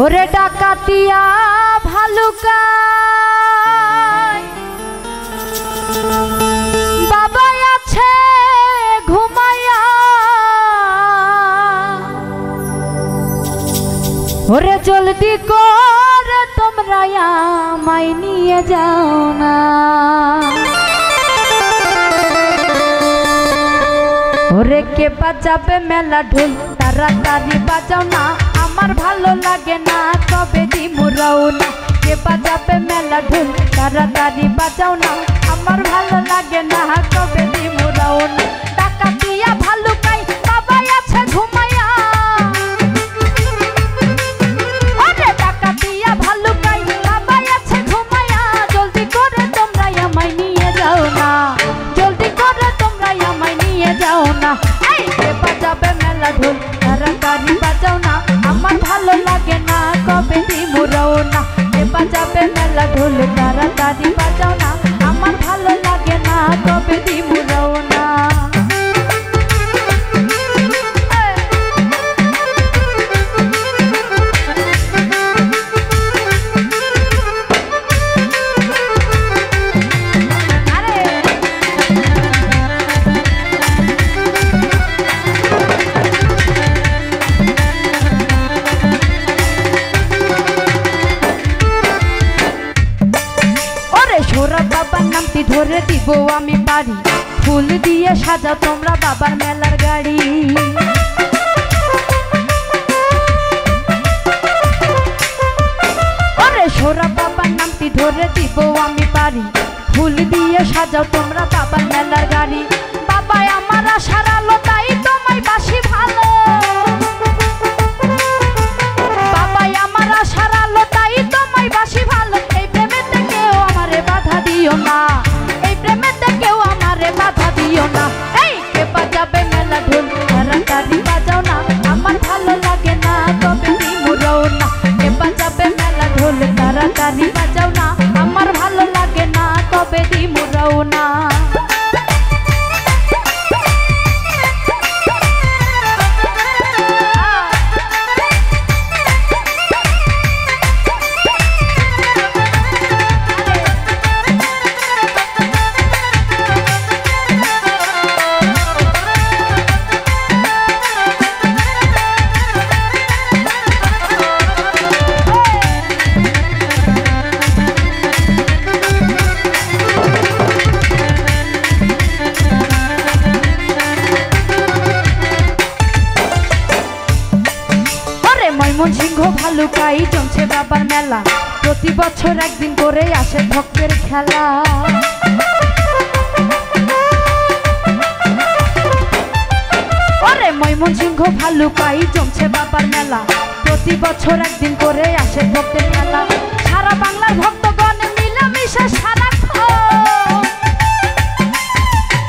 ওরে ডাকাতিয়া ভালুকায় বাবা আছে ঘুমায়া, ওরে জলদি করে তোমরা আমায় নিয়ে যাও না। ওরে কে বাজাবে মেলা ঢোল তাড়াতাড়ি বাজাও না, আমার ভালো লাগে না তবে দিমু রওনা। কে বাজাবে মেলা ঢোল তাড়াতাড়ি বাজাও না, আমার ভালো লাগে না তবে দিমু রওনা। ডাকাতিয়া ভালুকায় বাবা আছে ঘুমায়া, ওরে ডাকাতিয়া ভালুকায় বাবা আছে ঘুমায়া, জলদি করে তোমরা আমায় নিয়ে যাও না, জলদি করে তোমরা আমায় নিয়ে যাও না। এই কে বাজাবে মেলা ঢোল তাড়াতাড়ি বাজাও না, আমার ভালো লাগে না কবে দিমু রওনা। কে বাজাবে মেলা ঢোল তাড়াতাড়ি বাজাও না, আমার ভালো লাগে না কবে দিমু রওনা। বাবার নামটি ধরে দিব আমি বাড়ি, ফুল দিয়ে সাজাও তোমরা বাবার মেলার গাড়ি। ওরে সোরা বাবার নামটি ধরে দিব আমি বাড়ি, ফুল দিয়ে সাজাও তোমরা বাবার মেলার গাড়ি। বাবা আমার আশার আলো তাই তোমায় বাসি ভালো, বাবা আমার আশার আলো তাই তোমায় বাসি ভালো। এই প্রেমেতে কেউ আমারে বাধা দিও না, এই প্রেমেতে কেউ আমারে বাধা দিও না। এই কে বাজাবে মেলা ঢোল তাড়াতাড়ি বাজাও না, আমার ভালো লাগে না তবে দিমু রওনা। কে বাজাবে মেলা ঢোল তাড়াতাড়ি বাজাও না, আমার ভালো লাগে না তবে দিমু রওনা। ময়মনসিংহ ভালুকায় জমছে বাবার মেলা, প্রতি বছর একদিন করে আসে ভক্তের খেলা। ওরে ময়মনসিংহ ভালুকায় জমছে বাবার মেলা, প্রতি বছর একদিন করে আসে ভক্তের খেলা। সারা বাংলার ভক্তগণ মিলামিশে সারাক্ষণ,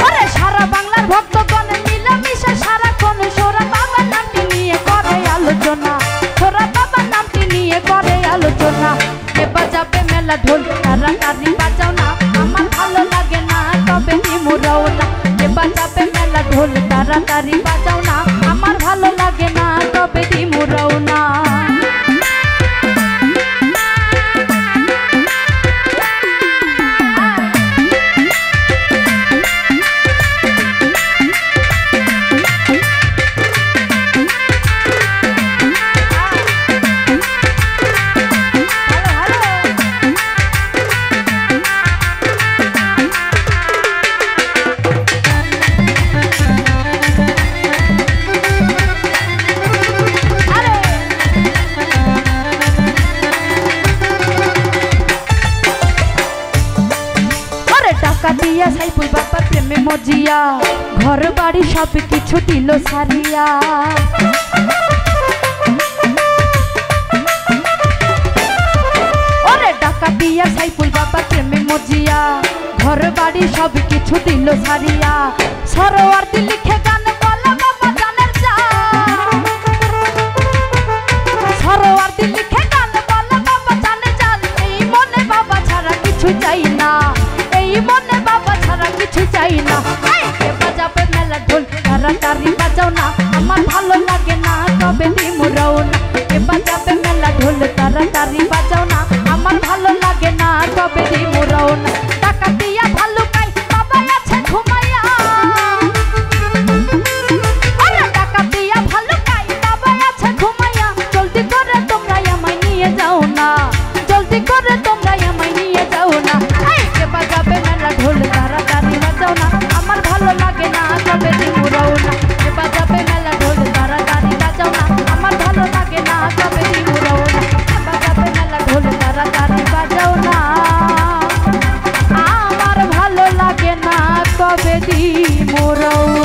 ওরে সারা বাংলার ভক্তগণ মিলামিশে সারাক্ষণ সোরা বাবার নামটি নিয়ে করে আলোচনা, সোরা বাবার নামটি নিয়ে করে আলোচনা। কে বাজাবে মেলা ঢোল তাড়াতাড়ি বাজাও না, আমার ভালো লাগে না তবে দিমু রওনা। কে বাজাবে মেলা ঢোল তাড়াতাড়ি বাজাও না, আমার ভালো লাগে না তবে দিমু রওনা। ডাকাতিয়া সাইফুল বাবার প্রেমে মজিয়া, ঘর বাড়ি সব কিছু দিল সারিয়া। ওরে ডাকাতিয়া সাইফুল বাবার প্রেমে মজিয়া, ঘর বাড়ি সব কিছু দিল সারিয়া। সরোয়ার্দী লিখে গান বলা বাবা জানের জান, সরোয়ার্দী লিখে গান বলা বাবা জানে জান। এই মনে বাবা ছাড়া কিছু চাই না, এই মনে বাবা ছাড়া কিছু চাই না। কে বাজাবে মেলা ঢোল তাড়াতাড়ি বাজাও না, আমার ভালো লাগে না তবে দিমু রওনা। কে বাজাবে মেলা ঢোল তবে দি মোরও